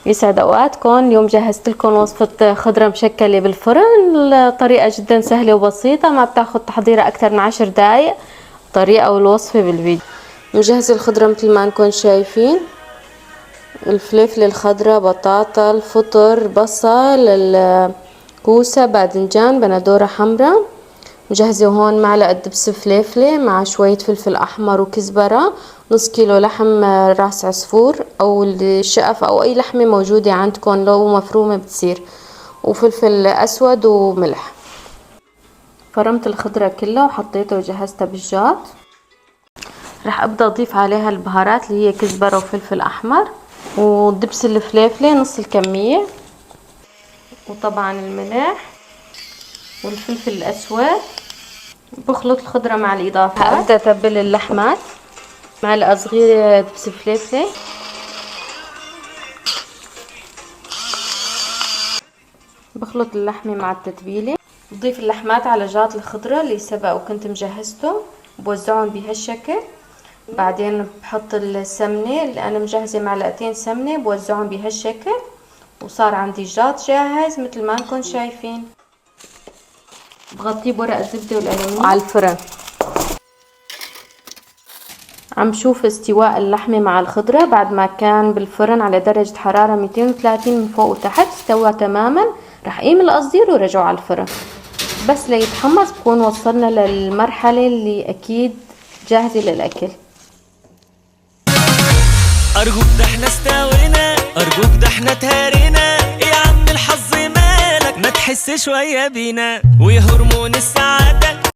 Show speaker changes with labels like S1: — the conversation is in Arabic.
S1: يسعد اوقاتكم. اليوم جهزت لكم وصفة خضرة مشكلة بالفرن. الطريقة جدا سهلة وبسيطة، ما بتاخد تحضيرها اكتر من 10 دقايق. الطريقة والوصفة بالفيديو. مجهزة الخضرة مثل ما انكم شايفين: الفلفل الخضرة، بطاطا، الفطر، بصل، الكوسة، باذنجان، بندورة حمراء. مجهزة هون معلقة دبس فليفلة مع شوية فلفل أحمر وكزبرة، نص كيلو لحم راس عصفور أو الشقف أو أي لحمة موجودة عندكم، لو مفرومة بتصير، وفلفل أسود وملح. فرمت الخضرة كلها وحطيتها وجهزتها بالجاط. رح أبدأ أضيف عليها البهارات اللي هي كزبرة وفلفل أحمر ودبس الفليفلة نص الكمية، وطبعا الملح والفلفل الأسود. بخلط الخضرة مع الإضافات. هبدأ أتبل اللحمات: معلقة صغيرة دبس فليفلة، بخلط اللحمة مع التتبيلة. بضيف اللحمات على جاط الخضرة اللي سبق وكنت مجهزته، بوزعهم بهالشكل. بعدين بحط السمنة اللي أنا مجهزة معلقتين سمنة، بوزعهم بهالشكل، وصار عندي جاط جاهز مثل ما انكم شايفين. بغطيه بورق الزبدة والألمنيوم على الفرن. عم شوف استواء اللحمة مع الخضرة بعد ما كان بالفرن على درجة حرارة 230 من فوق وتحت، استوى تماما. رح قيم القصدير ورجعه على الفرن بس ليتحمص، بكون وصلنا للمرحلة اللي أكيد جاهزة للأكل.
S2: أرجوك ده احنا استوينا، أرجوك ده احنا تهرينا، يا عم الحظ مالك ما تحس شوية بينا، وهرمون السعادة